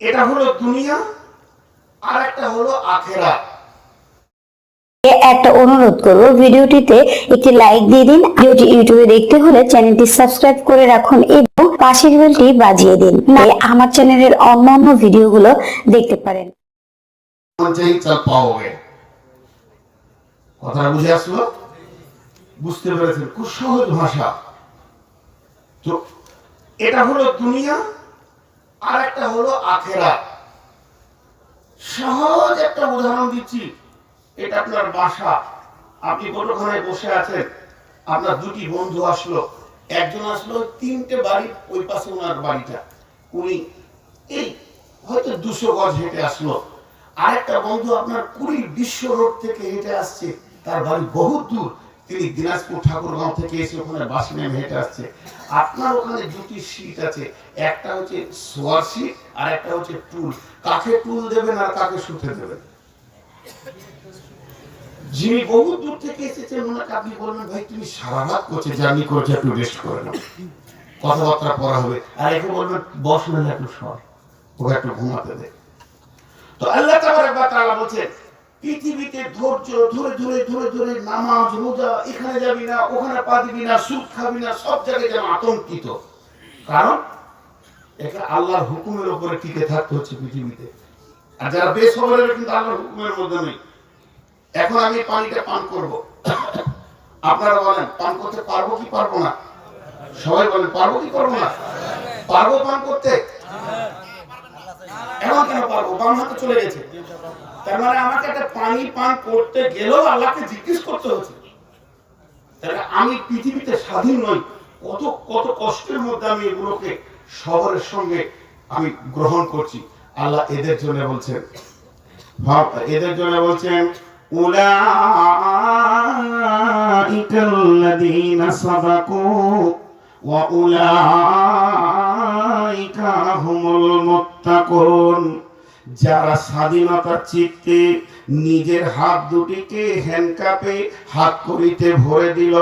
এটা হলো দুনিয়া, আর একটা হলো আখেরাত। একটা অনুরোধ করব, ভিডিওটিতে একটি লাইক দিয়ে দিন। ভিডিওটি ইউটিউবে দেখতে হলে চ্যানেলটি সাবস্ক্রাইব করে রাখুন এবং পাশের বেলটি বাজিয়ে দিন, না আমার চ্যানেলের অন্যান্য ভিডিওগুলো দেখতে পারেন। চাল পাওগে, কথাটা বুঝে আসলো? বুঝতে পেরেছেন? খুব সহজ ভাষা। তো এটা হলো দুনিয়া, আর একটা হলো আখেরাত। সহজ একটা উদাহরণ দিচ্ছি। এটা আপনার বাসা, আপনি কোনোখানে বসে আছেন, আপনার দুটি বন্ধু আসলো, একজন আসলো 3টে বাড়ি ওই পাশে ওনার বাড়িটা, উনি এই হয়তো 200 গজ হেঁটে আসলো। আরেকটা বন্ধু আপনার 20 রোড থেকে হেঁটে আসছে, তার বাড়ি বহু দূর, তিনি দিনাজপুর ঠাকুরগাঁও থেকে এসে ওখানে বাসে নেমে হেঁটে আসছে। আপনার ওখানে দুটি সিট আছে, একটা হচ্ছে শোয়ার সিট আর একটা হচ্ছে টুল। কাকে টুল দেবেন আর কাকে শুতে দেবেন? যিনি বহু দূর থেকে এসেছেন ওনাকে আপনি বলবেন, ভাই তুমি সারা রাত করছে জার্নি করেছে, একটু রেস্ট করে নাও, কথাবার্তা পড়া হবে। আর একে বলবেন বস না, একটু সর, ওকে একটু ঘুমাতে দে। তো আল্লাহ তাআলা বলছেন, পৃথিবীতে ধৈর্য ধরে ধরে ধরে ধরে নামাজ রোজা, এখানে যাবি না ওখানে পা দিবি না, সুদ খাবি না, সব জায়গায় যেন আতঙ্কিত। কারণ এটা আল্লাহর হুকুমের উপরে টিকে থাকতে হচ্ছে পৃথিবীতে। আর যারা বেসবরের কিন্তু আল্লাহর হুকুমের মধ্যে নেই। এখন আমি পানিটা পান করব, আপনারা বলেন পান করতে পারবো কি পারবো না? সবাই বলেন পারবো কি পারবো না? পারবো পান করতে? এখন কেন পারবো? বাম হাতে চলে গেছে। তার মানে আমাকে একটা পানি পান করতে গেলেও আল্লাহকে জিজ্ঞেস করতে হচ্ছে। তাহলে আমি পৃথিবীতে স্বাধীন নই। কত কত কষ্টের মধ্যে আমি এগুলোকে শহরের সঙ্গে আমি গ্রহণ করছি। আল্লাহ এদের জন্য বলছেন, এদের জন্য বলছেন, উলাইকাল্লাযীনা সাদাকু ওয়া উলাইকা হুমুল মুত্তাকুন। যারা স্বাধীনতার চিত্তে নিজের হাত দুটিকে হ্যান্ডকাপে হাত করিতে ভরে দিল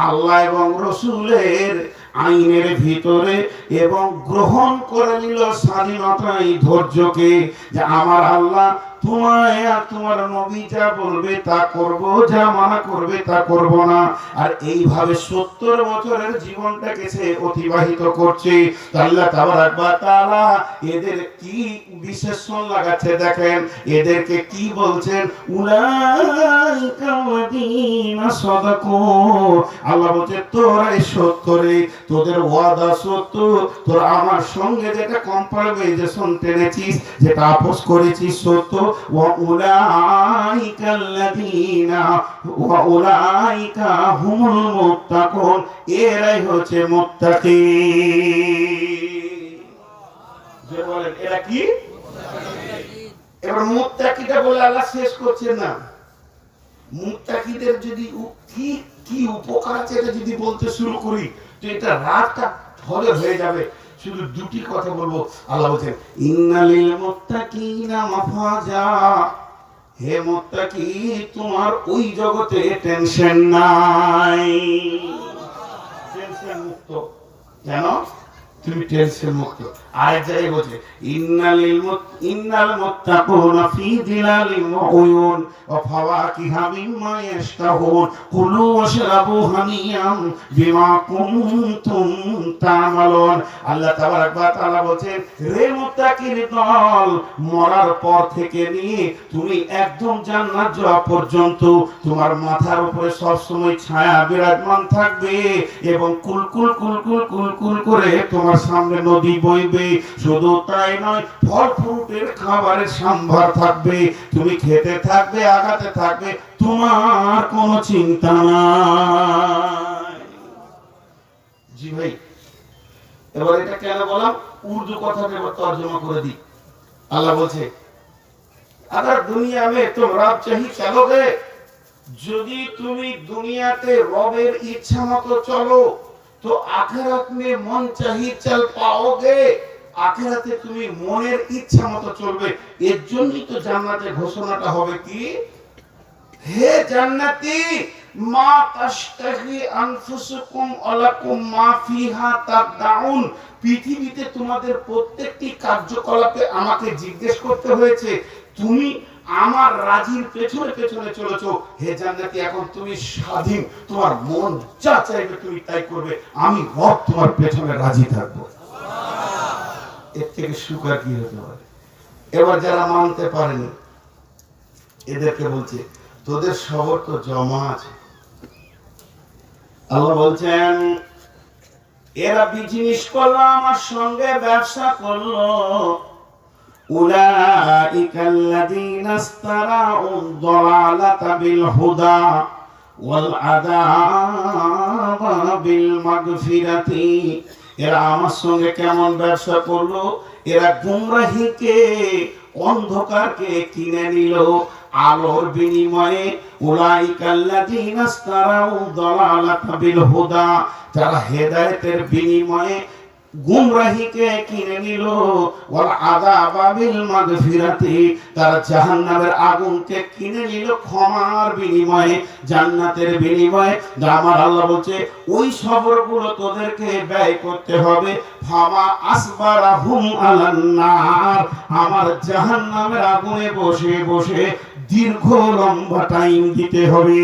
আল্লাহ এবং রসুলের আইনের ভিতরে, এবং গ্রহণ করে নিল স্বাধীনতায় ধৈর্যকে, যে আমার আল্লাহ তোমায় আর তোমার নবী যা বলবে তা করব, যা মানা করবে তা করব না। আর এইভাবে 70 বছরের জীবনটাকে সে অতিবাহিত করছে। আল্লাহ তাআলা এদের কি বিশেষণ লাগাচ্ছে দেখেন, এদেরকে কি বলছেন, উলাইকাল্লাযীনা সাদাকু। আল্লাহ বলছে তোরাই সত্য রে, তোদের ওয়াদা সত্য, তোরা আমার সঙ্গে যেটা কম্প্রোমাইজেশন টেনেছিস, যেটা আপোষ করেছিস সত্য। ওয়া উলাইকাল্লাযীনা ওয়া উলাইকা হুমুল মুত্তাকুন, এরাই হচ্ছে মুত্তাকি। যে বলেন এরা কি? এবার মুত্তাকিটা বলে আল্লাহ শেষ করছেন না। মুত্তাকিদের যদি কি কি উপকার আছে এটা যদি বলতে শুরু করি তো এটা রাতটা ফলে হয়ে যাবে। শুধু দুটি কথা বলবো। আল্লাহ বলছেন, ইন্নালিল মুত্তাকিনা মাফাজা। হে মুত্তাকি, তোমার ওই জগতে টেনশন নাই, টেনশন মুক্ত। কেন? তুমি টেনশন মুক্ত। আরেক জায়গায় বলছে, ইন্নাল মুত্তাকুনা ফি যিলালিন ওয়া উয়ুন ওয়া ফাওয়াকিহা মিম্মা ইয়াশতাহুন কুলু ওয়াশরাবু হানিয়াম বিমা কুনতুম তা'মালুন। আল্লাহ তাআলা বলেন, হে মুত্তাকির দল, মরার পর থেকে নিয়ে তুমি একদম জান্নাত যাওয়া পর্যন্ত তোমার মাথার উপরে সব সময় ছায়া বিরাজমান থাকবে, এবং কুলকুল কুলকুল কুলকুল করে তোমার সামনে নদী বইবে। শুধু তাই নয়, ফল ফ্রুটের খাবারের সম্ভার থাকবে, তুমি খেতে থাকবে, আগাতে থাকবে, তোমার কোনো চিন্তা নাই। জি ভাই, এবার এটা কেন বললাম? উর্দু কথাটা এবার তর্জমা করে দিই। আল্লাহ বলছে, আগার দুনিয়া মে তুম রব চাহি চলোগে, যদি তুমি দুনিয়াতে রবের ইচ্ছা মতো চলো তো আখিরাত মে মন চাহি চল পাওগে। আখিরাতে তুমি মনের ইচ্ছা মতো চলবে। এর জন্যই তো জান্নাতের ঘোষণাটা হবে কি, হে জান্নাতি মা তাশতাহি আনফুসুকুম ওয়ালাকুম মা ফিহা তাদউন। পৃথিবীতে তোমাদের প্রত্যেকটি কার্যকলাপে আমাকে জিজ্ঞেস করতে হয়েছে, তুমি আমার রাজির পেছনে পেছনে চলেছো। হে জান্নাতি, এখন তুমি স্বাধীন, তোমার মন যা চাইবে তুমি তাই করবে, আমি রব তোমার পেছনে রাজি থাকবো। এর থেকে সুখ আর কি হতে পারে? এবার যারা মানতে পারেনি এদেরকে বলছে, তোদের সবর তো জমা আছে। আল্লাহ বলছেন, এরা বিজনেস করলো, আমার সঙ্গে ব্যবসা করলো। উলাইকাল্লাযীনা ইসতারাউদ দালালাতা বিল হুদা ওয়াল আযাবা বিল মাগফিরাতি। এরা আমার সঙ্গে কেমন ব্যবসা করলো? এরা গুমরাহিকে, অন্ধকারকে কিনে নিল আলোর বিনিময়ে। উলাইকাল্লাযীনা ইসতারাউদ দালালাতা বিল হুদা, যারা হেদায়েতের বিনিময়ে গুমরাহিকে কিনে নিল। ওয়াল আযাবা বিল মাগফিরাতি, তারা জাহান্নামের আগুনকে কিনে নিল ক্ষমার বিনিময়ে, জান্নাতের বিনিময়ে। আমার আল্লাহ বলছে, ওই সবরগুলো তোদেরকে ব্যয় করতে হবে। ফামা আসবারাহুম আলান নার, আমার জাহান্নামের আগুনে বসে বসে দীর্ঘ লম্বা টাইম দিতে হবে।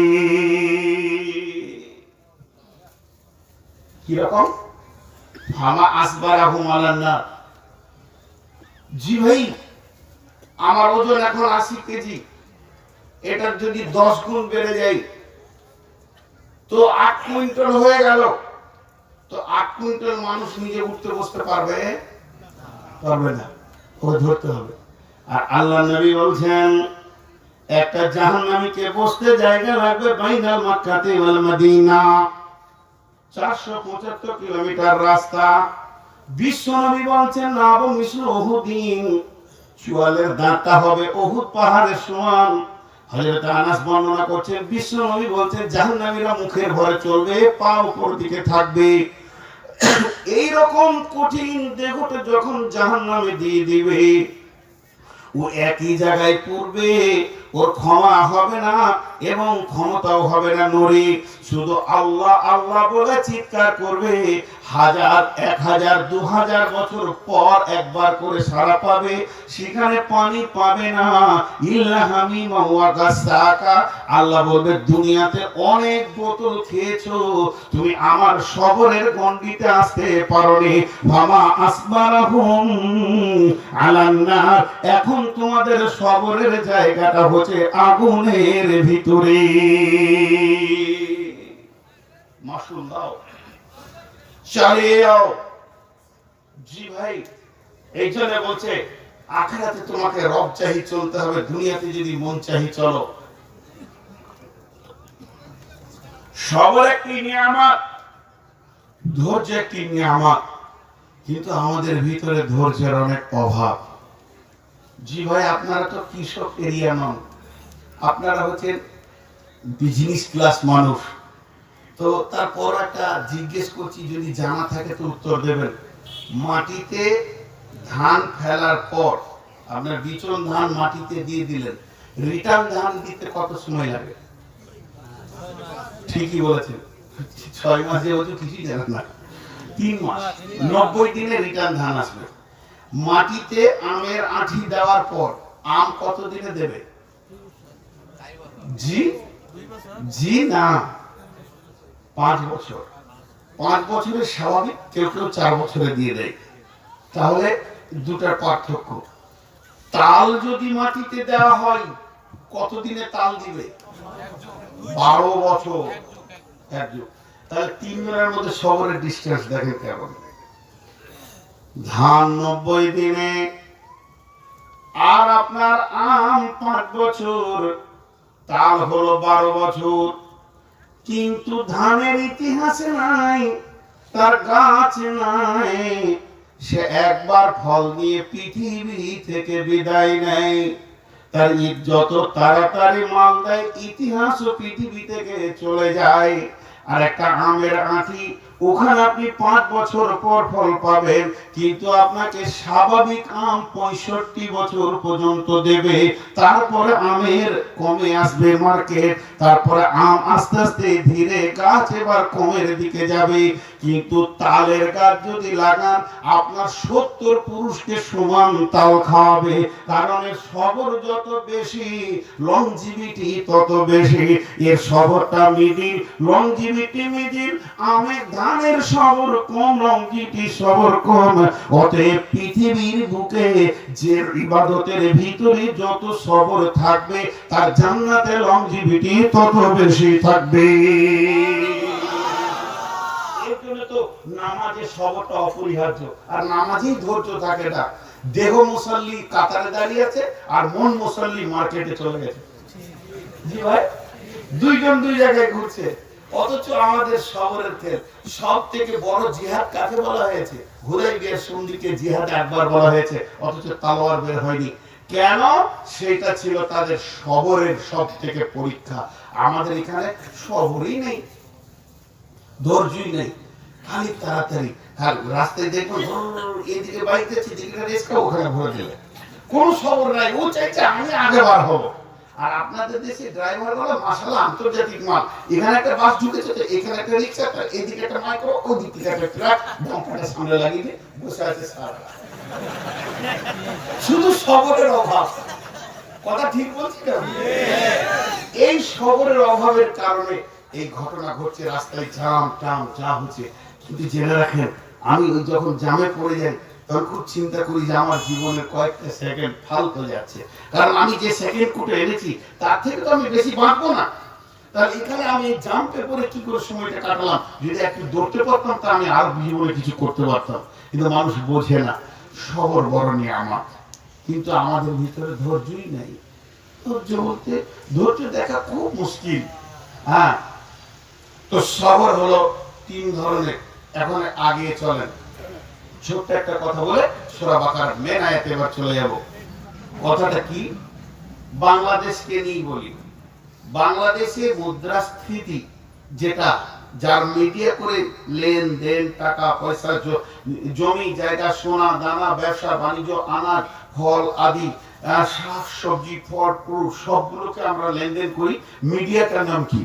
কি রকম? ফামা আসবারাহুম আলান নার। জি ভাই, আমার ওজন এখন 80 কেজি, এটার যদি 10 গুণ বেড়ে যায় তো 8 কুইন্টাল হয়ে গেল। তো 8 কুইন্টাল মানুষ নিজে উঠতে বসতে পারবে? পারবে না, ও ধরতে হবে। আর আল্লাহ নবী বলছেন, একটা জাহান্নামীকে বসতে জায়গা লাগবে বাইনাল মক্কাতি ওয়াল মদিনা, 475 কিলোমিটার রাস্তা। বিশ্ব নবী বলছেন, নাবু মিসলু উহুদিন, চুয়ালের দাঁতটা হবে উহুদ পাহাড়ের সমান। হযরত আনাস বর্ণনা করছেন, বিশ্ব নবী বলছেন, জাহান্নামীরা মুখের ভরে চলবে, পা উপর দিকে থাকবে। এই রকম কঠিন দেহটা যখন জাহান্নামে দিয়ে দিবে, ও একই জায়গায় পড়বে, ওর ক্ষমা হবে না এবং ক্ষমতাও হবে না নড়ে, শুধু আল্লাহ আল্লাহ বলে চিৎকার করবে। 1000, 1000, 2000 বছর পর একবার করে সাড়া পাবে, সেখানে পানি পাবে না। ইল্লা হামিমা ওয়া গাসাকা, আল্লাহ বলবে, দুনিয়াতে অনেক বোতল খেয়েছো, তুমি আমার সবরের গণ্ডিতে আসতে পারোনি। ভামা আসবারাহুম আলান নার, এখন তোমাদের সবরের জায়গাটা হচ্ছে আগুনের ভিতরে। মাশরুম দাও, চালিয়ে যাও। জি ভাই, এই জন্য বলছে, আখিরাতে তোমাকে রব চাহি চলতে হবে, দুনিয়াতে যদি মন চাহি চলো। সবর একটি নিয়ামত, ধৈর্য একটি নিয়ামত, কিন্তু আমাদের ভিতরে ধৈর্যের অনেক অভাব। জি ভাই, আপনারা তো কৃষক এরিয়া নন, আপনারা হচ্ছেন বিজনেস ক্লাস মানুষ। তো তারপর একটা জিজ্ঞেস করছি, যদি জানা থাকে তো উত্তর দেবেন। মাটিতে ধান ফেলার পর আপনার বিচন ধান মাটিতে দিয়ে দিলেন, রিটার্ন ধান দিতে কত সময় লাগে? ঠিকই বলেছেন, 6 মাসে হচ্ছে কিছুই জানেন না, 3 মাস, 90 দিনে রিটার্ন ধান আসবে। মাটিতে আমের আঁঠি দেওয়ার পর আম কত দিনে দেবে? জি জি না, 5 বছর। 5 বছরের স্বাভাবিক, কেউ কেউ 4 বছরে দিয়ে দেয়। তাহলে দুটার পার্থক্য। তাল যদি মাটিতে দেওয়া হয়, কতদিনে তাল দিবে? 12 বছর, এক যুগ। তাহলে 3 জনের মধ্যে সবরের ডিস্টেন্স দেখেন কেমন। ধান 90 দিনে, আর আপনার আম 5 বছর, তাল হলো 12 বছর। কিন্তু ধানের ইতিহাসে নাই, তার গাছ নাই, সে একবার ফল দিয়ে পৃথিবী থেকে বিদায় নেয়। তার যত তাড়াতাড়ি মাল দেয়, ইতিহাসও পৃথিবী থেকে চলে যায়। আর একটা আমের আঁটি ওখানে আপনি 5 বছর পর ফল পাবেন, কিন্তু আপনাকে স্বাভাবিক আম 65 বছর পর্যন্ত দেবে। তারপরে আমের কমে আসবে মার্কেট, তারপরে আম আস্তে আস্তে ধীরে গাছ এবার কমের দিকে যাবে। কিন্তু তালের গাছ যদি লাগান, আপনার 70 পুরুষকে সমান তাল খাওয়াবে, কারণ এর সবর যত বেশি লংজিভিটি তত বেশি। এর সবরটা মিডিল, লংজিভিটি মিডিল। আমের ধানের সবর কম, লংজিভিটি সবর কম। অতএব পৃথিবীর বুকে যে ইবাদতের ভিতরে যত সবর থাকবে, তার জান্নাতে লংজিভিটি তত বেশি থাকবে। এর জন্য তো নামাজে সবরটা অপরিহার্য, আর নামাজেই ধৈর্য থাকে না। দেহ মুসাল্লি কাতারে দাঁড়িয়ে আছে, আর মন মুসাল্লি মার্কেটে চলে গেছে। জি ভাই, দুইজন দুই জায়গায় ঘুরছে। অথচ আমাদের সবরের খেল। সব থেকে বড় জিহাদ কাকে বলা হয়েছে? হুদাইবিয়ার সন্ধিকে জিহাদ একবার বলা হয়েছে, অথচ তলোয়ার বের হয়নি। কেন? সেটা ছিল তাদের সবরের সব থেকে পরীক্ষা। আমাদের এখানে সবরই নেই, ধৈর্যই নেই, খালি তাড়াতাড়ি। আর রাস্তায় দেখুন, এদিকে বাইক যাচ্ছে, এদিকে রেস্কা, ওখানে ভরে দিলে কোন সবর নাই। ও চাইছে আমি আগে বার হবো। আর আপনাদের দেশে ড্রাইভার গুলো মাশাআল্লাহ আন্তর্জাতিক মাল। এখানে একটা বাস ঢুকেছে, তো এখানে একটা রিক্সা, এদিকে একটা মাইক্রো, ওদিক থেকে একটা ট্রাক, বাম্পারটা সামনে লাগিয়ে দিয়ে বসে আছে সারা। শুধু সবরের অভাব। কথা ঠিক বলছি না? এই সবরের অভাবের কারণে এই ঘটনা ঘটছে, রাস্তায় জাম টাম যা হচ্ছে। কিন্তু জেনে রাখেন, আমি ওই যখন জামে পড়ে যাই, তখন খুব চিন্তা করি যে আমার জীবনের কয়েকটা সেকেন্ড ফালতু যাচ্ছে। কারণ আমি যে সেকেন্ড কুটে এনেছি, তার থেকে তো আমি বেশি বাঁচবো না। তাহলে এখানে আমি জাম্পে পরে কি করে সময়টা কাটালাম? যদি একটু দৌড়তে পারতাম, তা আমি আর জীবনে কিছু করতে পারতাম। কিন্তু মানুষ বোঝে না, সবর বড় নিয়ামত, কিন্তু আমাদের ভিতরে ধৈর্যই নেই। ধৈর্য বলতে, ধৈর্য দেখা খুব মুশকিল। হ্যাঁ, তো সবর হলো 3 ধরনের। এখন আগে চলেন, ছোট্ট একটা কথা বলে সূরা বাকারার মেন আয়াতে এবার চলে যাব। কথাটা কি? বাংলাদেশকে নিয়ে বলি। বাংলাদেশে মুদ্রাস্ফীতি যেটা, যার মিডিয়া করে লেনদেন, টাকা পয়সা, জমি জায়গা, সোনা দানা, ব্যবসা বাণিজ্য, আনাজ ফল আদি, শাক সবজি, ফল ফ্রুট, সবগুলোকে আমরা লেনদেন করি। মিডিয়াটার নাম কি?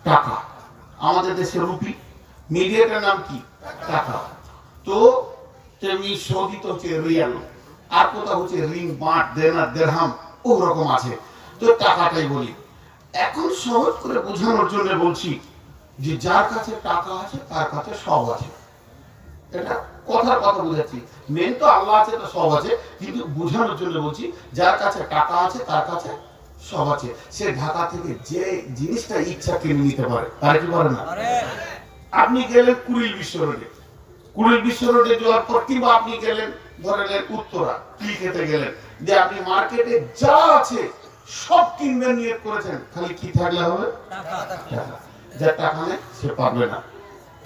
টাকা। আমাদের দেশে রুপি, মিডিয়াটার নাম কি? টাকা। তো তেমনি সৌদিতে হচ্ছে রিয়াল, আর কোথাও হচ্ছে রিং, বাট, দেনার, দেরহাম, ওরকম আছে। তো টাকাটাই বলি। এখন সহজ করে বোঝানোর জন্য বলছি যে যার কাছে টাকা আছে তার কাছে সব আছে। এটা কথার কথা বুঝাচ্ছি। মেন তো আল্লাহ আছে, তো সব আছে, কিন্তু বোঝানোর জন্য বলছি যার কাছে টাকা আছে তার কাছে সব আছে। সে ঢাকা থেকে যে জিনিসটা ইচ্ছা কিনে নিতে পারে, তার কি পারে না? আপনি গেলেন কুড়িল বিশ্ব রোডে, কুড়িল বিশ্ব রোডে যাওয়ার পর, কিংবা আপনি গেলেন ধরে নেন উত্তরা, কি খেতে গেলেন, যে আপনি মার্কেটে যা আছে সব কিনবেন নিয়ত করেছেন, খালি কি থাকলে হবে? টাকা। যার টাকা নেই সে পারবে না।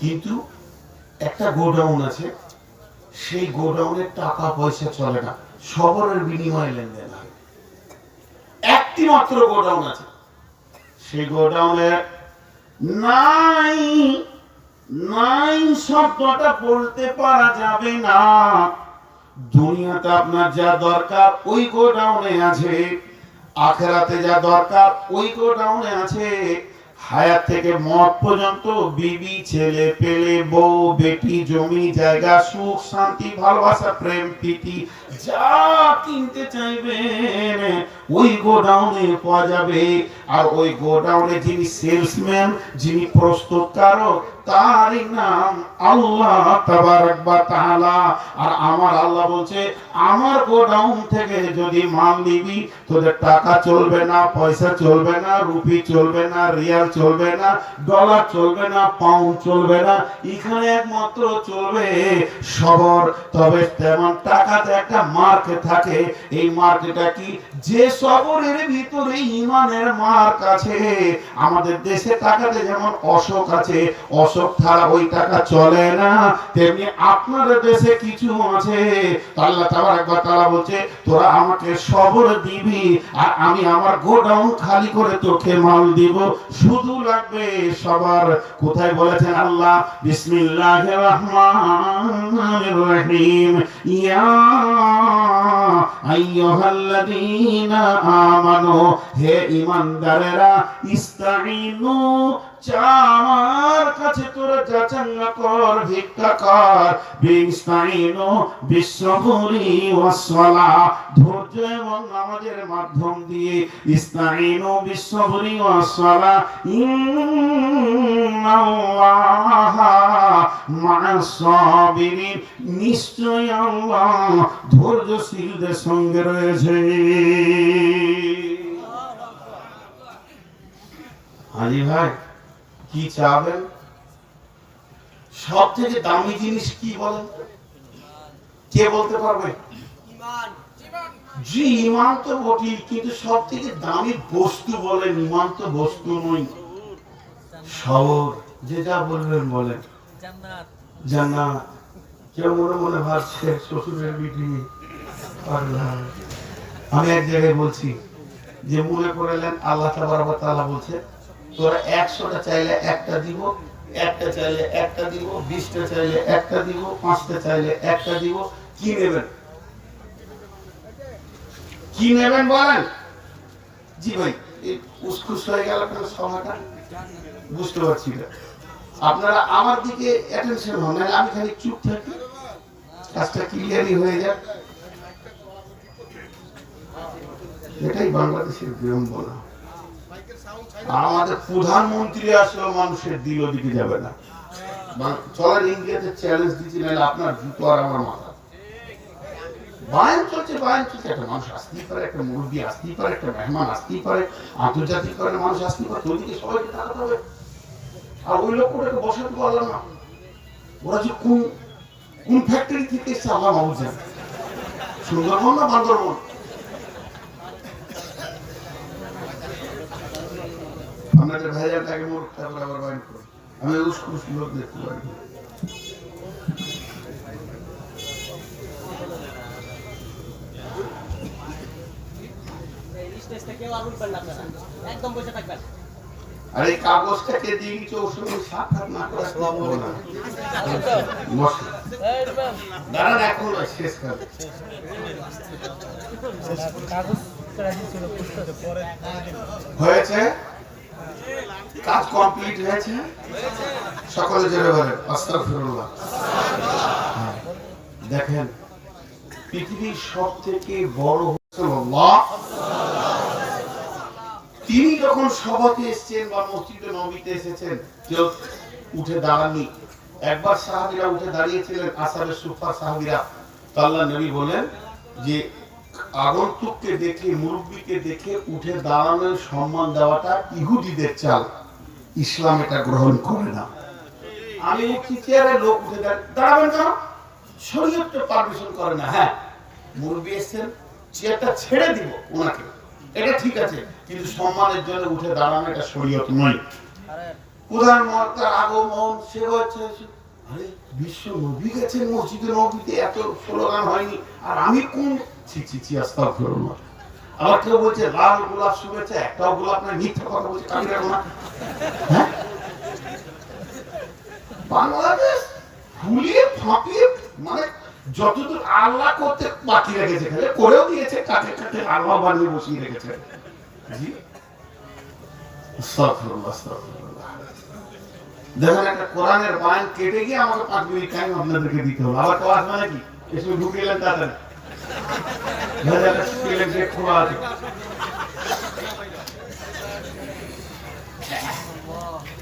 কিন্তু একটা গোডাউন আছে, সেই গোডাউনে টাকা পয়সা চলে না, সবরের বিনিময়ে লেনদেন হয়। একটি মাত্র গোডাউন আছে, সেই গোডাউনে নাই নাই শব্দটা বলতে পারা যাবে না। দুনিয়াতে আপনার যা দরকার ওই গোডাউনে আছে, আখেরাতে যা দরকার ওই গোডাউনে আছে। হায়াত থেকে মত পর্যন্ত, বিবি, ছেলে পেলে, বউ বেটি, জমি জায়গা, সুখ শান্তি, ভালোবাসা, প্রেম প্রীতি, যা কিনতে চাইবেন ওই গোডাউনে পাওয়া যাবে। আর ওই গোডাউনে যিনি সেলসম্যান, যিনি প্রস্তুতকারক, তারই নাম আল্লাহ তাবারক ওয়া তাআলা। আর আমার আল্লাহ বলছে, আমার গোডাউন থেকে যদি মাল নিবি, তোদের টাকা চলবে না, পয়সা চলবে না, রুপি চলবে না, রিয়াল চলবে না, ডলার চলবে না, পাউন্ড চলবে না, এখানে একমাত্র চলবে সবর। তবে তেমন টাকাতে একটা মার্ক থাকে, এই মার্কটা কি? যে সবরের ভিতরে ঈমানের মার কাছে। আমাদের দেশে টাকাতে যেমন অশোক আছে, অশোক ছাড়া ওই টাকা চলে না, তেমনি আপনার দেশে কিছু আছে। আল্লাহ তাবারক ওয়া তাআলা বলছে তোরা আমাকে সবর দিবি আর আমি আমার গোডাউন খালি করে তোকে মাল দিব, শুধু লাগবে সবার। কোথায় বলেছেন আল্লাহ? বিসমিল্লাহির রহমানির রহিম, ইয়া আইয়ুহাল্লাযীনা আমানু, হে ঈমানদারেরা, ইস্তাঈনু, আমার কাছে তোরা যাচাঙ্গা কর, ভিক্ষা কর, বিস্তাঈনু বিসসবরি ওয়াসসালাহ, ধৈর্য এবং নামাজের মাধ্যম দিয়ে। ইস্তাঈনু বিসসবরি ওয়াসসালাহ, ইন্নাল্লাহা মা'আস সাবিরিন, নিশ্চয় আল্লাহ ধৈর্যশীলদের সঙ্গে রয়েছে। হাজি ভাই, কি চাবেন? সব থেকে দামি জিনিস কি বলেন? কে বলতে পারবে? জি, ঈমান তো বটে, কিন্তু সব থেকে দামি বস্তু বলেন, ঈমান তো বস্তু নয়। সবর, যে যা বলবেন বলেন। জান্নাত। কেউ মনে মনে ভাবছে শ্বশুরের বিটি। আমি এক জায়গায় বলছি যে মনে করলেন আল্লাহ তাবারক ওয়া তাআলা বলছে তোরা 100টা চাইলে একটা দিব, একটা চাইলে একটা দিব, 20টা চাইলে একটা দিব, 5টা চাইলে একটা দিব, কি নেবেন? কি নেবেন বলেন? জি ভাই, উসখুস হয়ে গেল কেন সময়টা? বুঝতে পারছি না। আপনারা আমার দিকে অ্যাটেনশন হন, না আমি খালি চুপ থাকি, কাজটা ক্লিয়ারই হয়ে যায়। এটাই বাংলাদেশের বিড়ম্বনা। আমাদের প্রধানমন্ত্রী আসলেও মানুষের দিল দিকে যাবে না। চলেন ইন্ডিয়াতে চ্যালেঞ্জ দিচ্ছি, নাহলে আপনার জুতো আর আমার মাথা। বায়ান চলছে, বায়ান চলছে, একটা মানুষ আসতেই পারে, একটা মুরব্বী আসতেই পারে, একটা মেহমান আসতেই পারে, আন্তর্জাতিক কারণে মানুষ আসতেই পারে, ওই দিকে সবাইকে তাকাতে হবে। আর ওই লোকটাকে বসাতে পারলাম না। ওরা যে কোন কোন ফ্যাক্টরি থেকে এসছে আল্লাহ মাহবুব জানে। সুন্দরবন না বান্দরবন? আপনাদের ভাইজানটাকে মূর্খ, তারপর আবার বাইন করুন। আমি উস্কুস লোক দেখতে পারি। আর এই কাগজটাকে দিয়ে কিছু ওর সঙ্গে সাক্ষাৎ না করে দাঁড়ান, এখন শেষ কাজ হয়েছে, কাজ কমপ্লিট হয়েছে। সকলে জেনে বলেন আস্তাগফিরুল্লাহ। দেখেন, পৃথিবীর সব থেকে বড় হচ্ছে আল্লাহ। তিনি যখন সভাতে এসেছেন বা মসজিদে নবীতে এসেছেন, কেউ উঠে দাঁড়াননি। একবার সাহাবীরা উঠে দাঁড়িয়েছিলেন, আসহাবে সুফা সাহাবীরা। তো আল্লাহ নবী বলেন যে আগন্তুককে দেখে, মুরব্বীকে দেখে উঠে দাঁড়ানোর সম্মান দেওয়াটা ইহুদিদের চাল, ইসলাম এটা গ্রহণ করে না। আমি উঠছি চেয়ারে, লোক উঠে দাঁড়াবেন কেন? শরীয়ত তো পারমিশন করে না। হ্যাঁ, মুরব্বী এসেছেন, চেয়ারটা ছেড়ে দিব ওনাকে, এটা ঠিক আছে, কিন্তু সম্মানের জন্য উঠে দাঁড়ানো এটা শরীয়ত নয়। প্রধানমন্ত্রীর আগমন, সে হচ্ছে, আরে বিশ্ব নবী গেছেন মসজিদে নবীতে, এত স্লোগান হয়নি, আর আমি কোন ছি ছি ছি আস্তাগফিরুল্লাহ। আবার কেউ বলছে লাল গোলাপ শুভেচ্ছা, একটাও গোলাপ না, মিথ্যা কথা বলছে, কামিরা গোলাপ। হ্যাঁ, বাংলাদেশ ফুলিয়ে ফাঁপিয়ে, মানে যতদূর আল্লাহ করতে বাকি রেখেছে, খালি করেও দিয়েছে, কাকে কাকে আল্লাহ বানিয়ে বসিয়ে রেখেছে। জি, আস্তাগফিরুল্লাহ, আস্তাগফিরুল্লাহ। দেখেন, একটা কোরআনের বায়ান কেটে গিয়ে আমাকে 5 মিনিট টাইম আপনাদেরকে দিতে হবে। আবার ক্লাস মানে কি, এসে ঢুকে এলেন তাড়াতাড়ি, খোলা আছে।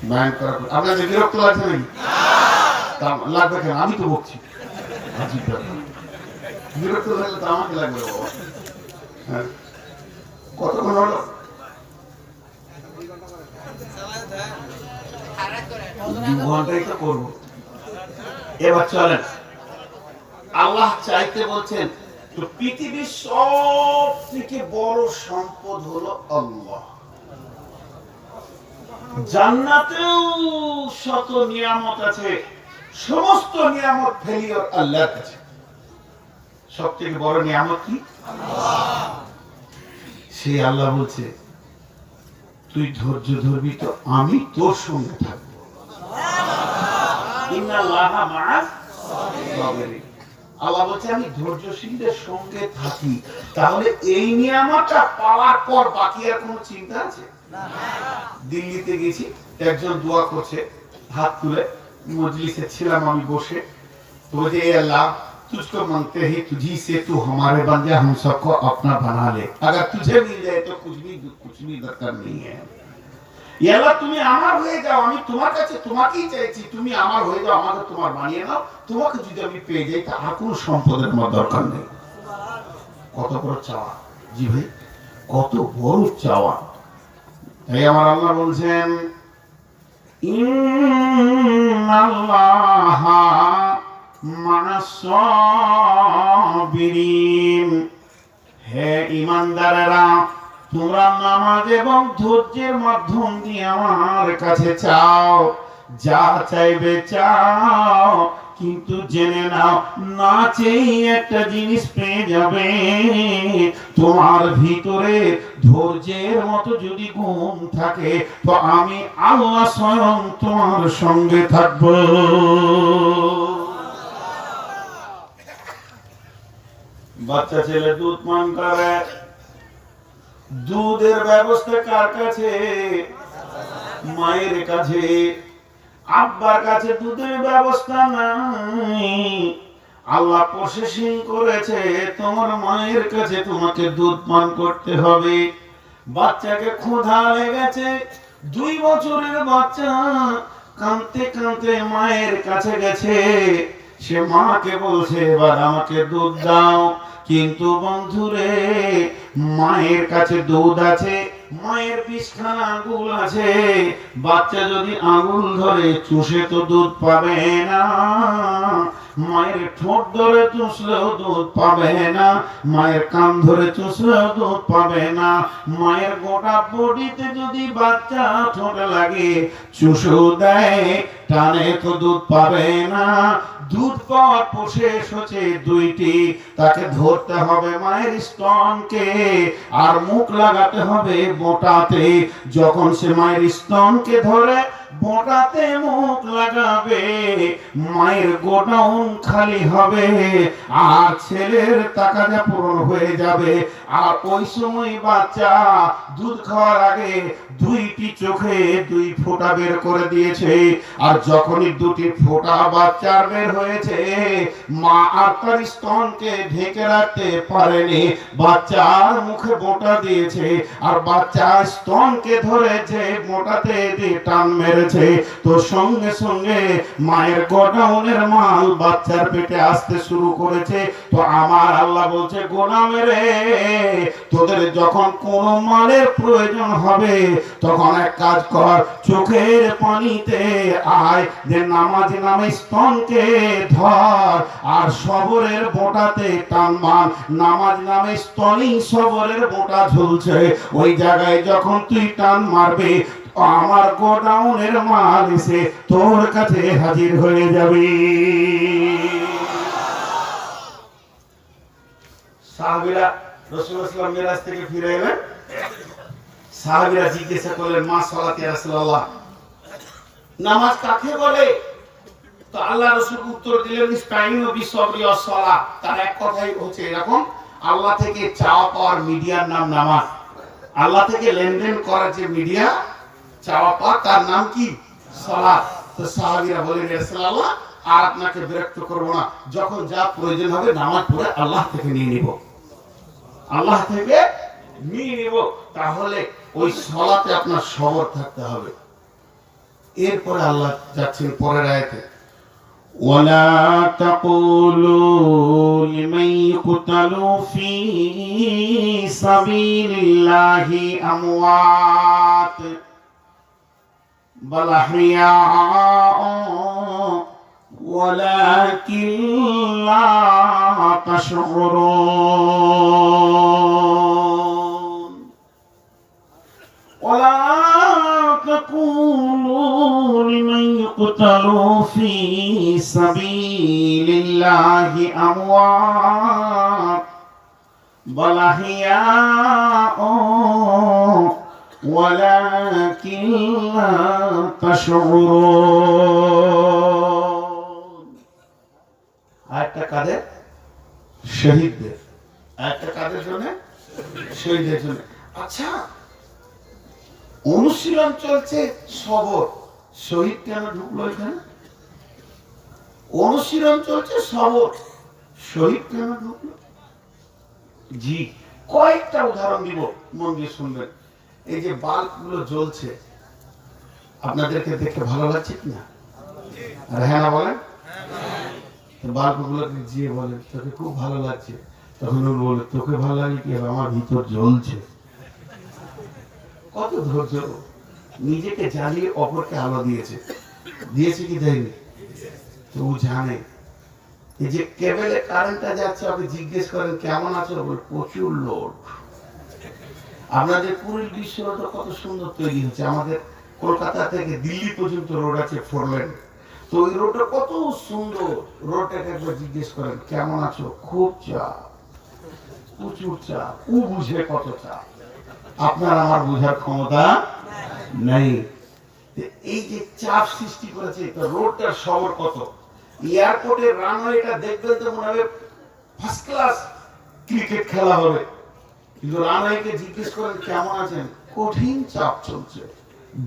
বায়ান করার পর আপনাদের বিরক্ত লাগছে নাকি? লাগবে কেন, আমি তো বকছি। বিরক্ত লাগলে তো আমাকে লাগবে বাবা। হ্যাঁ, কতক্ষণ হলো? 2 ঘন্টাই তো করবো। এবার চলেন, আল্লাহ চাইতে বলছেন তো পৃথিবীর সব থেকে বড় সম্পদ হলো আল্লাহ। জান্নাতেও শত নিয়ামত আছে, সমস্ত নিয়ামত ফেলিওর আল্লাহর কাছে। সব থেকে বড় নিয়ামত কি? সে আল্লাহ বলছে তুই ধৈর্য ধরবি তো আমি তোর সঙ্গে থাকবো। ইন্নাল্লাহা মা'আস সাবিরিন। আল্লাহ বলছে আমি ধৈর্যশীলদের সঙ্গে থাকি। তাহলে এই নিয়ামতটা পাওয়ার পর বাকি আর কোনো চিন্তা আছে? দিল্লিতে গেছি, একজন দোয়া করছে হাত তুলে, মজলিসে ছিলাম আমি বসে, তো বলছে এ আল্লাহ तुझको मांगते हैं तुझी से तू हमारे बंदे हम सबको अपना बना ले, अगर तुझे मिल जाए तो कुछ भी दरकार नहीं है। ये अल्लाह তুমি আমার হয়ে যাও, আমি তোমার কাছে তোমাকেই চাইছি, তুমি আমার হয়ে যাও, আমাকে তোমার বানিয়ে নাও, তোমাকে যদি আমি পেয়ে যাই তা আর কোনো সম্পদের আমার দরকার নেই। কত বড় চাওয়া! জি ভাই, কত বড় চাওয়া! তাই আমার আল্লাহ বলছেন ইন্নাল্লাহা মা'আস সাবিরিন। হে ঈমানদারেরা, তোমরা নামাজ এবং ধৈর্যের মাধ্যম দিয়ে আমার কাছে চাও, যা চাইবে চাও, কিন্তু জেনে নাও না চেয়ে একটা জিনিস পেয়ে যাবে। তোমার ভিতরে ধৈর্যের মতো যদি গুণ থাকে তো আমি আল্লাহ স্বয়ং তোমার সঙ্গে থাকবো। বাচ্চা ছেলে দুধ পান করে, দুধের ব্যবস্থা কার কাছে? মায়ের কাছে। আব্বার কাছে দুধের ব্যবস্থা নাই, আল্লাহ প্রসেসিং করেছে তোমার মায়ের কাছে তোমাকে দুধ পান করতে হবে। বাচ্চাকে ক্ষুধা লেগেছে, 2 বছরের বাচ্চা কাঁদতে কাঁদতে মায়ের কাছে গেছে, সে মাকে বলছে এবার আমাকে দুধ দাও। কিন্তু বন্ধুরে, মায়ের কাছে দুধ আছে, মায়ের 20খানা আঙ্গুল আছে, বাচ্চা যদি আঙ্গুল ধরে চুষে তো দুধ পাবে না, মায়ের ঠোঁট ধরে চুষলেও দুধ পাবে না, মায়ের কান ধরে চুষলেও দুধ পাবে না, মায়ের গোটা বডিতে যদি বাচ্চা ঠোঁটে লাগে চুষেও দেয় টানে তো দুধ পাবে না। দুধ পাওয়ার প্রসেস হচ্ছে 2টি, তাকে ধরতে হবে মায়ের স্তনকে আর মুখ লাগাতে হবে বোঁটাতে। যখন সে মায়ের স্তনকে ধরে বোঁটাতে মুখ লাগাবে, মায়ের গোডাউন খালি হবে আর ছেলের তাকাজা পূরণ হয়ে যাবে। আর ওই সময় বাচ্চা দুধ খাওয়ার আগে 2টি চোখে 2 ফোঁটা বের করে দিয়েছে, আর যখনই 2টি ফোঁটা বাচ্চার বের হয়েছে, মা আর তার স্তনকে ঢেকে রাখতে পারেনি, বাচ্চার মুখে বোঁটা দিয়েছে আর বাচ্চা স্তনকে ধরেছে, বোঁটাতে দিয়ে টান মেরেছে, তো সঙ্গে সঙ্গে মায়ের গোডাউনের মাল বাচ্চার পেটে আসতে শুরু করেছে। তো আমার আল্লাহ বলছে গোলামেরে, তোদের যখন কোন মালের প্রয়োজন হবে তখন এক কাজ কর, চোখের পানিতে আয়, যে নামাজ নামে স্তনকে ধর আর সবরের বোঁটাতে টান মান। নামাজ নামে স্তনই সবরের বোঁটা ঝুলছে, ওই জায়গায় যখন তুই টান মারবে আমার গোডাউনের মাল এসে তোর কাছে হাজির হয়ে যাবে। সাহাবীরা রাসূলুল্লাহ সাল্লাল্লাহু আলাইহি ওয়াসাল্লাম মিরাজ থেকে ফিরে এলেন, সাহাবীরা জিজ্ঞাসা করলেন মা সালাত ইয়া রাসূলুল্লাহ, নামাজ কাকে বলে? তো আল্লাহ রাসূল উত্তর দিলেন ইসতাইনু বিসবরি ওয়াস সালাত। তার এক কথাই হচ্ছে এরকম, আল্লাহ থেকে চাওয়া পাওয়ার মিডিয়ার নাম নামাজ, আল্লাহ থেকে লেনদেন করার যে মিডিয়া চাওয়া পাওয়া তার নাম কি? সালাত। তো সাহাবীরা বলেন ইয়া রাসূলুল্লাহ আর আপনাকে বিরক্ত করব না, যখন যা প্রয়োজন হবে নামাজ পড়ে আল্লাহ থেকে নিয়ে নিব, আল্লাহ থেকে নিয়ে নিব। তাহলে ওই সালাতে আপনার সবর থাকতে হবে। এরপরে আল্লাহ যাচ্ছেন পরের আয়াতে, ওয়ালা তাকুলু লিমান ইকতালু ফি সাবিলিল্লাহি আমওয়াত বাল আহইয়া ولكن لا تشعرون ولا تقولوا لمن يقتل في سبيل الله أموات بل أحياء ولكن لا تشعرون আরেকটা কাদের শহীদদের আরেকটা কাদের জন্য শহীদদের জন্য আচ্ছা অনুশীলন চলছে সবর শহীদ কেন ঢুকলো এখানে অনুশীলন চলছে সবর শহীদ কেন ঢুকলো জি কয়েকটা উদাহরণ দিব মন দিয়ে শুনবেন এই যে বাল্ব গুলো জ্বলছে আপনাদেরকে দেখে ভালো লাগছে কিনা আর হ্যাঁ না বলেন বাল্ব গুলোকে জিয়ে বলে তোকে খুব ভালো লাগছে তখন ও বলে তোকে ভালো লাগে কি আমার ভিতর জ্বলছে কত ধৈর্য নিজেকে জ্বালিয়ে অপরকে আলো দিয়েছে দিয়েছে কি দেয়নি তো ও জানে এই যে কেবলে কারেন্টটা যাচ্ছে আপনি জিজ্ঞেস করেন কেমন আছো বলে প্রচুর লোড আপনাদের পুরীর বিশ্ব রোডটা কত সুন্দর তৈরি হচ্ছে আমাদের কলকাতা থেকে দিল্লি পর্যন্ত রোড আছে 4 লেন তো ওই রোডটা কত সুন্দর রোডটাকে একবার জিজ্ঞেস করেন কেমন আছো খুব চাপ প্রচুর চাপ ও বুঝে কত চাপ আপনার আমার বোঝার ক্ষমতা নেই এই যে চাপ সৃষ্টি করেছে রোডটার শহর কত এয়ারপোর্টের রানওয়েটা দেখবেন তো মনে হবে ফার্স্ট ক্লাস ক্রিকেট খেলা হবে কিন্তু রানওয়েকে জিজ্ঞেস করেন কেমন আছেন কঠিন চাপ চলছে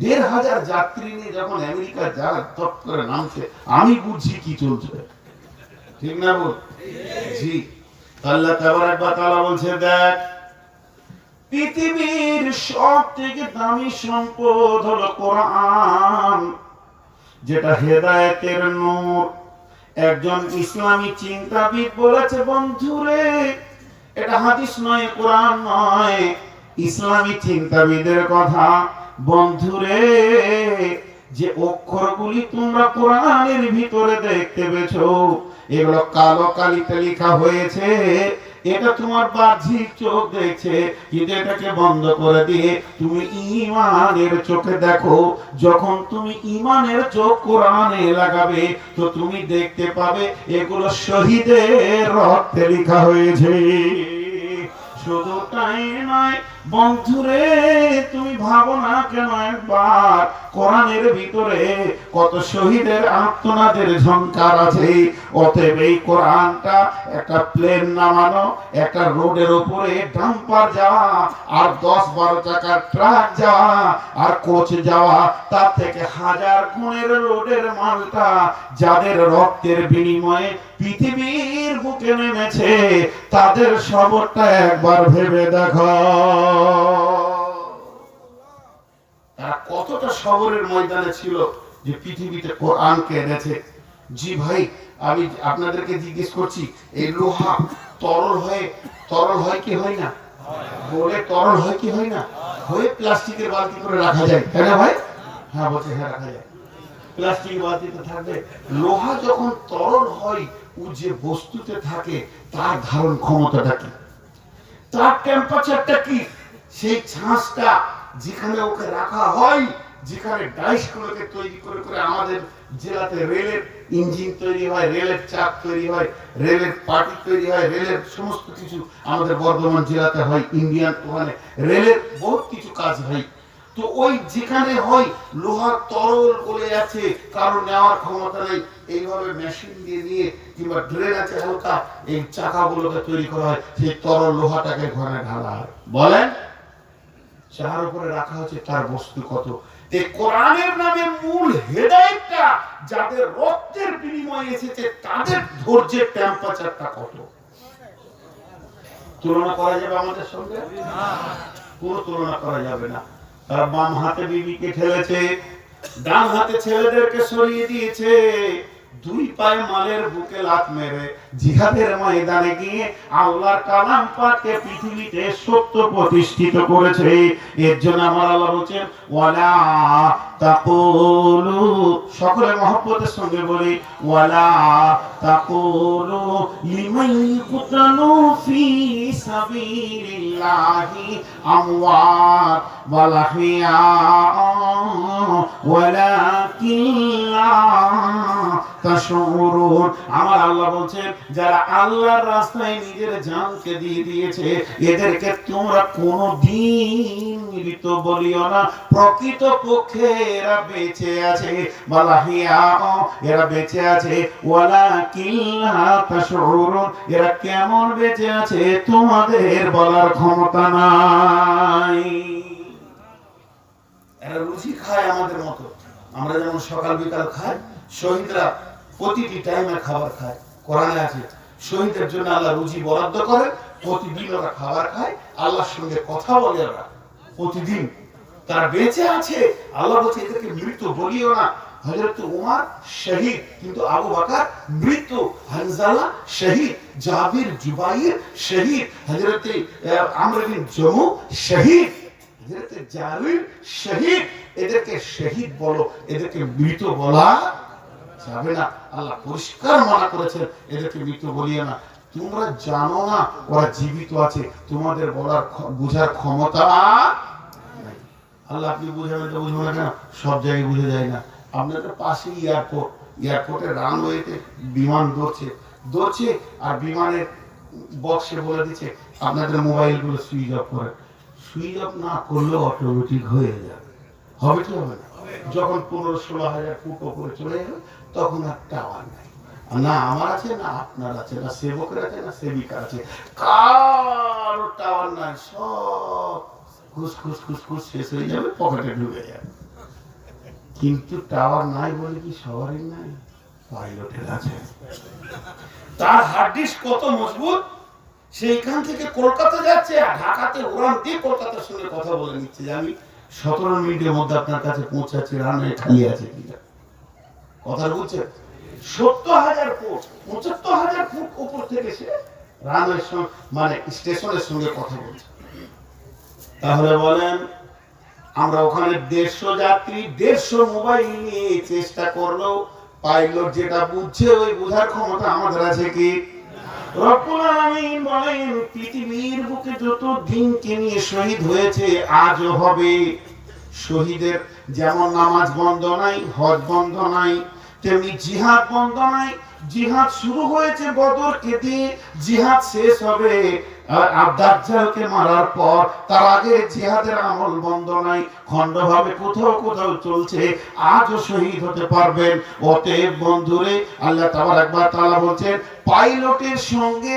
1,500 যাত্রী নিয়ে যখন আমেরিকা যারা টপ করে নামছে আমি বুঝছি কি চলছে ঠিক না বল জি আল্লাহ তাবারক ওয়া তাআলা বলছে দেখ পৃথিবীর সবথেকে দামি সম্পদ হলো কোরআন যেটা হেদায়েতের নূর একজন ইসলামী চিন্তাবিদ বলেছে বন্ধুরে এটা হাদিস নয় কোরআন নয় ইসলামী চিন্তাবিদের কথা বন্ধুরে যে অক্ষরগুলি তোমরা কোরআনের ভিতরে দেখতে পেছো এগুলো কালো কালিতে লেখা হয়েছে এটা তোমার বাহ্যিক চোখ দেখছে কিন্তু এটাকে বন্ধ করে দিয়ে তুমি ঈমানের চোখে দেখো যখন তুমি ঈমানের চোখ কোরআনে লাগাবে তো তুমি দেখতে পাবে এগুলো শহীদের রক্তে লেখা হয়েছে শুধু তাই নয় বন্ধুরে তুমি ভাবো না কেন একবার কোরআনের ভিতরে কত শহীদের আত্মনাদের ঝংকার আছে অতএব এই কোরআনটা একটা প্লেন নামানো একটা রোডের উপরে ডাম্পার যাওয়া আর 10-12 চাকার ট্রাক যাওয়া আর কোচ যাওয়া তার থেকে 1000 গুণের রোডের মালটা যাদের রক্তের বিনিময়ে পৃথিবীর বুকে নেমেছে তাদের সবরটা একবার ভেবে দেখো তারা কতটা সবরের ময়দানে ছিল যে পৃথিবীতে কোরআনকে এনেছে জি ভাই আমি আপনাদেরকে জিজ্ঞেস করছি এই লোহা তরল হয় কি হয় না বলে তরল হয় কি হয় না হয়ে প্লাস্টিকের বালতি করে রাখা যায় তাই না ভাই হ্যাঁ বলছে হ্যাঁ রাখা যায় প্লাস্টিকের বালতিতে থাকবে লোহা যখন তরল হয় ও যে বস্তুতে থাকে তার ধারণ ক্ষমতাটা কি তার টেম্পারেচারটা কি সেই ছাঁচটা যেখানে ওকে রাখা হয় যেখানে ডাইস গুলোকে তৈরি করে করে আমাদের জেলাতে রেলের ইঞ্জিন তৈরি হয় রেলের চাক তৈরি হয় রেলের পার্টি তৈরি হয় রেলের সমস্ত কিছু আমাদের বর্ধমান জেলাতে হয় ইন্ডিয়ান ওখানে রেলের বহুত কিছু কাজ হয় তো ওই যেখানে হয় লোহার তরল গলে আছে কারণ নেওয়ার ক্ষমতা নেই এইভাবে মেশিন দিয়ে নিয়ে কিংবা ড্রেন আছে হালকা এই চাকাগুলোকে তৈরি করা হয় সেই তরল লোহাটাকে ঘরে ঢালা হয় বলেন যার উপরে রাখা হচ্ছে তার বস্তু কত এই কোরআনের নামে মূল হেদায়েতটা যাদের রক্তের বিনিময়ে এসেছে তাদের ধৈর্যের টেম্পারেচারটা কত তুলনা করা যাবে আমাদের সঙ্গে না কোনো তুলনা করা যাবে না তার বাম হাতে বিবিকে ঠেলেছে ডান হাতে ছেলেদেরকে সরিয়ে দিয়েছে দুই পায়ে মালের বুকে লাত মেরে জিহাদের ময়দানে গিয়ে আল্লাহর কালাম পাককে পৃথিবীতে সত্য প্রতিষ্ঠিত করেছে। এর জন্য আমার আল্লাহ বলেন ওয়ালা তাকুলু, সকলে মহব্বতের সঙ্গে বলি ওয়ালা তাকুলু লিমান ইকুতালু ফি সাবিলিল্লাহি আমওয়াত ওয়াল আহইয়া ওয়ালাকিন তাশউরুন। আমার আল্লাহ বলছেন যারা আল্লাহর রাস্তায় নিজের জানকে দিয়ে দিয়েছে এদেরকে তোমরা কোনদিন মৃত বলিও না, প্রকৃত পক্ষে এরা বেঁচে আছে। বালাহিয়া, এরা বেঁচে আছে। ওয়ালাকিন তাশউরুন, এরা কেমন বেঁচে আছে তোমাদের বলার ক্ষমতা নাই। এরা রুচি খায় আমাদের মতো, আমরা যেমন সকাল বিকাল খাই, শহীদরা প্রতিটি টাইমে খাবার খায়। কোরআনে আছে শহীদের জন্য আল্লাহ রুজি বরাদ্দ করে, প্রতিদিন ওরা খাবার খায়, আল্লাহর সঙ্গে কথা বলে, ওরা প্রতিদিন তারা বেঁচে আছে। আল্লাহ বলছে এদেরকে মৃত বলিও না। হযরত উমর শহীদ, কিন্তু আবু বকর মৃত, হানজালা শহীদ, জাবির জুবাইর শহীদ, হযরত আমর বিন জমু শহীদ, হযরত জাবির শহীদ। এদেরকে শহীদ বলো, এদেরকে মৃত বলা যাবে না। আল্লাহ পরিষ্কার মানা করেছেন এদেরকে মৃত বলিও না। তোমরা জানো না ওরা জীবিত আছে, তোমাদের বলার বুঝার ক্ষমতা নাই। আল্লাহ আপনি বুঝাবেন তো বুঝবো না কেন, সব জায়গায় বুঝে যায় না। আপনাদের পাশে এয়ারপোর্ট, এয়ারপোর্টের রানওয়েতে বিমান দৌড়ছে আর বিমানের বক্সে বলে দিচ্ছে আপনাদের মোবাইলগুলো সুইচ অফ করে। সুইচ অফ না করলেও অটোমেটিক হয়ে যাবে। হবে কি হবে না? যখন 15-16 হাজার ফুট উপরে চলে যাবে তখন আর টাওয়ার নাই, না আমার আছে, না আপনার আছে, না সেবকের আছে, না সেবিকার আছে, কারো টাওয়ার নাই। সব খুশ খুশ খুশ খুশ শেষ হয়ে যাবে, পকেটে ঢুকে যাবে। কিন্তু টাওয়ার নাই বলে কি সবারই নাই? পাইলটের আছে। তার হার্ড ডিস্ক কত মজবুত, সেইখান থেকে কলকাতা যাচ্ছে আর ঢাকাতে উড়ান দিয়ে কলকাতার সঙ্গে কথা বলে নিচ্ছে যে আমি 17 মিনিটের মধ্যে আপনার কাছে পৌঁছাচ্ছি, রানওয়ে খালি আছে কিনা। কথা বলছে 70,000 ফুট 75,000 ফুট উপর থেকে সে রানওয়ের সঙ্গে মানে স্টেশনের সঙ্গে কথা বলছে। তাহলে বলেন আমরা ওখানে 150 যাত্রী 150 মোবাইল নিয়ে চেষ্টা করলো, পাইলট যেটা বুঝছে ওই বোঝার ক্ষমতা আমাদের আছে কি? রব্বুল আলামিন বলেন পৃথিবীর বুকে যত দিনকে নিয়ে শহীদ হয়েছে আজও হবে। শহীদের যেমন নামাজ বন্ধ নাই, হজ বন্ধ নাই, তেমনি জিহাদ বন্ধ নাই। জিহাদ শুরু হয়েছে বদরকে দিয়ে, জিহাদ শেষ হবে দাজ্জালকে মারার পর। তার আগে জিহাদের আমল বন্ধ নাই, খণ্ডভাবে কোথাও কোথাও চলছে, আজও শহীদ হতে পারবেন। অতএব বন্ধুরে আল্লাহ তাবারক ওয়া তাআলা বলছেন পাইলটের সঙ্গে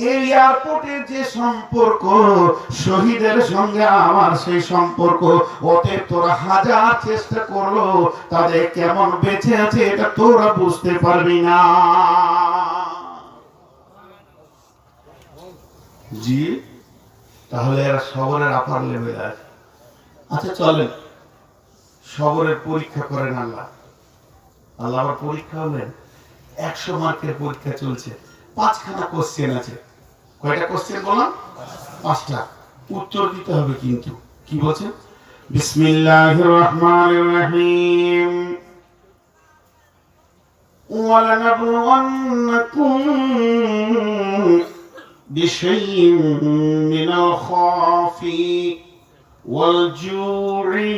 এই এয়ারপোর্টের যে সম্পর্ক, শহীদের সঙ্গে আমার সেই সম্পর্ক। অতএব তোরা হাজার চেষ্টা করলো তাদের কেমন বেঁচে আছে এটা তোরা বুঝতে পারবি না। জি, তাহলে এরা সবরের আপার লেভেল আছে। আচ্ছা চলেন সবরের পরীক্ষা করেন আল্লাহ। আল্লাহ আবার পরীক্ষা হলেন 100 মার্কের পরীক্ষা চলছে, 5খানা কোশ্চেন আছে। কয়টা কোশ্চেন বললাম? 5টা। উত্তর দিতে হবে কিন্তু। কি বলছেন? বিসমিল্লাহির রহমানির রহিম। ওয়ালানাবলুওয়ান্নাকুম বিশাইইন মিনাল খাফি ওয়াল জু'i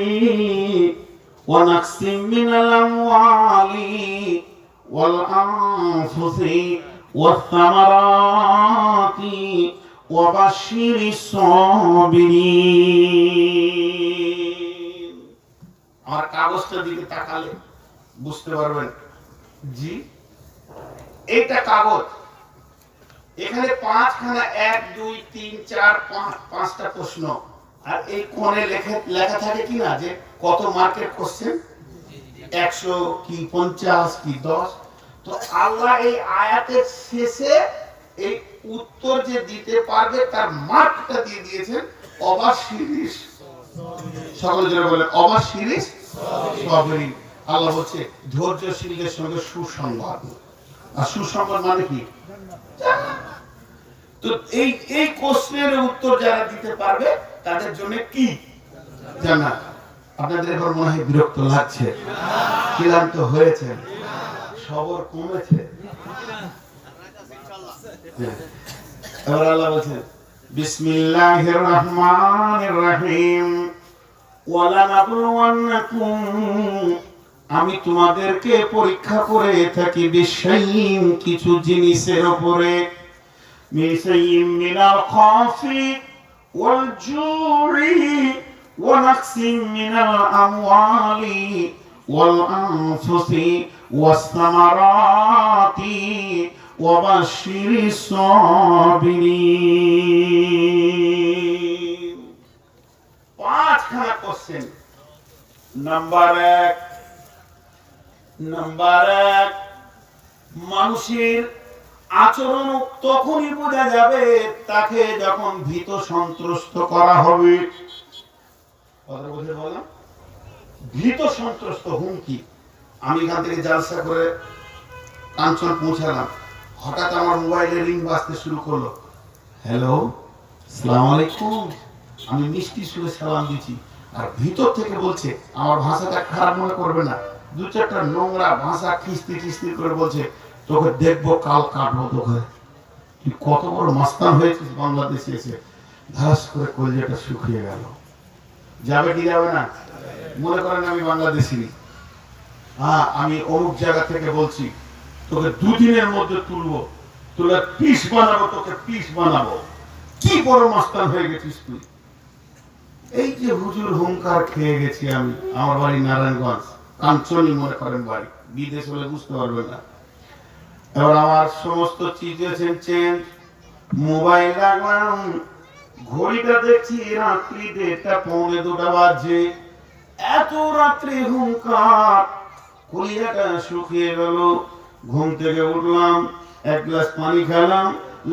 ওয়া নাকসিম মিনাল আমওয়ালি ওয়াল আনফুসি ওয়াস সামারাতি ওয়া বাশশিরিস সাবিরিন। আমার কাগজটার দিকে তাকালে বুঝতে পারবেন। জি, এটা কাগজ, এখানে 5খানা 1 2 3 4 5 5টা প্রশ্ন, আর এই কোণে লেখা থাকে কি না যে কত মার্কের কোশ্চেন, 100 কি 50 কি 10। তো আল্লাহ এই আয়াতের শেষে এই উত্তর যে দিতে পারবে তার মার্কটা দিয়ে দিয়েছেন অবাশিরিস। সকলে যারা বলে অবাশিরিস সাবিরিন। আল্লাহ বলছে ধৈর্যশীলদের সঙ্গে সুসংবাদ। আর সুসংবাদ মানে কি? তো এই এই প্রশ্নের উত্তর যারা দিতে পারবে তাদের জন্য কি জান্নাত। আপনাদের এবার মনে হয় বিরক্ত লাগছে, ক্লান্ত হয়েছে, সবর কমেছে। এবার আল্লাহ বলছেন বিসমিল্লাহির রহমানির রহিম ওয়ালানাবলুওয়ান্নাকুম, আমি তোমাদেরকে পরীক্ষা করে থাকি বিশাইইন, কিছু জিনিসের উপরে, মিশাইইন মিনাল খাফি ওয়াল জুরি ওয়া নাকসিম মিনাল আমওয়ালি ওয়াল আনফুসি ওয়াস সামারাতি ওয়া বাশশিরিস সাবিরিন। পাঁচখানা কোশ্চেন। নাম্বার এক, মানুষের আচরণ তখনই বোঝা যাবে তাকে যখন ভীত সন্ত্রস্ত করা হবে। কথা বলতে বললাম ভীত সন্ত্রস্ত, হুমকি। আমি এখান থেকে জালসা করে কাঞ্চন পৌঁছালাম, হঠাৎ আমার মোবাইলে রিং বাজতে শুরু করলো। হ্যালো, আসসালামু আলাইকুম। আমি মিষ্টি সুরে সালাম দিচ্ছি, আর ভিতর থেকে বলছে, আমার ভাষাটা খারাপ মনে করবে না, দু চারটা নোংরা ভাষা খিস্তি খিস্তি করে বলছে, তোকে দেখবো কাল কাটবো তোকে, তুই কত বড় মাস্তান হয়েছিস বাংলাদেশে এসে। ধাস করে কলজেটা শুকিয়ে গেল। যাবে কি যাবে না? মনে করেন আমি বাংলাদেশি, হ্যাঁ আমি অমুক জায়গা থেকে বলছি, তোকে দুদিনের মধ্যে তুলবো, তুলে পিস বানাবো, তোকে পিস বানাবো। কি বড় মাস্তান হয়ে গেছিস তুই। এই যে হুজুর হুঙ্কার খেয়ে গেছি আমি। আমার বাড়ি নারায়ণগঞ্জ, কাঞ্চনী মনে করেন বাড়ি, বিদেশ হলে বুঝতে পারবে না। এবার আমার সমস্ত সিচুয়েশন চেঞ্জ, মোবাইল রাখলাম, ঘড়িটা দেখছি রাত্রি 1:30 পৌনে 2টা বাজে। এত রাত্রি হুঙ্কার, কলিজাটা শুকিয়ে গেল। ঘুম থেকে উঠলাম, এক গ্লাস পানি খেলাম,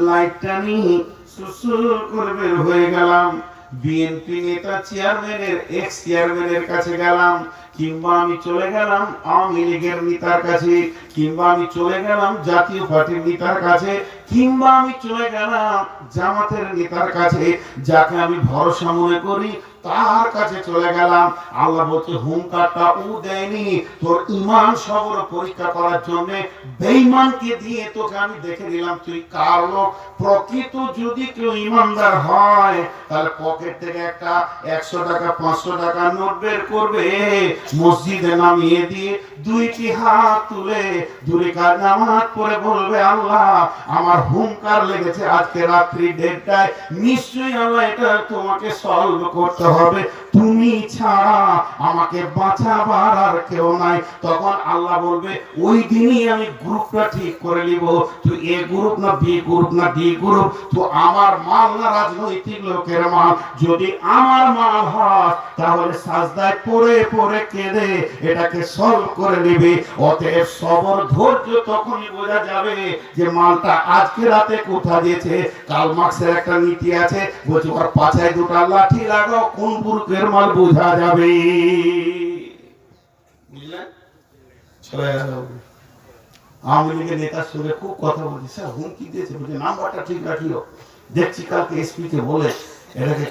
লাইটটা নিয়ে সুসুর করে বের হয়ে গেলাম। বিএনপি নেতা চেয়ারম্যানের, এক্স চেয়ারম্যানের কাছে গেলাম, কিংবা আমি চলে গেলাম আওয়ামী লীগের নেতার কাছে, কিংবা আমি চলে গেলাম জাতীয় পার্টির নেতার কাছে, কিংবা আমি চলে গেলাম জামাতের নেতার কাছে, যাকে আমি ভরসা মনে করি তার কাছে চলে গেলাম। আল্লাহ বলছে হুঙ্কারটা ও দেয়নি, তোর ঈমান সবর পরীক্ষা করার জন্য বেঈমানকে দিয়ে তোকে আমি দেখে দিলাম তুই কার লোক। প্রকৃত যদি কেউ ঈমানদার হয় তাহলে পকেট থেকে একটা 100 টাকা 500 টাকা নোট বের করবে, মসজিদে নামিয়ে দিয়ে দুইটি হাত তুলে দুই কাজ নামাজ পড়ে বলবে, আল্লাহ আমার হুঙ্কার লেগেছে আজকে রাত্রি 1:30টায়, নিশ্চয়ই আল্লাহ এটা তোমাকে সলভ করতে হবে, তুমি ছাড়া আমাকে বাঁচাবার আর কেউ নাই। তখন আল্লাহ বলবে ওই দিনই আমি গ্রুপটা ঠিক করে নিব, তুই এ গ্রুপ না বি গ্রুপ না ডি গ্রুপ, তো আমার মাল না রাজনৈতিক লোকের মাল। যদি আমার মাল হয় তাহলে সাজদায় পড়ে পড়ে কেঁদে এটাকে সলভ করে নিবি। অতএব সবর ধৈর্য তখনই বোঝা যাবে যে মালটা আজকে রাতে কোথা দিয়েছে। কাল মার্ক্সের একটা নীতি আছে, বলছে ওর পাছায় 2টা লাঠি লাগাও, কোন বুরকের মাল বোঝা যাবে। বুঝলেন? চলে গেল। আওয়ামী লীগের নেতার সঙ্গে খুব কথা বলছি, স্যার হুমকি দিয়েছে, বলছে নাম্বারটা ঠিক রাখিও, দেখছি কালকে এসপি কে বলে এটাকে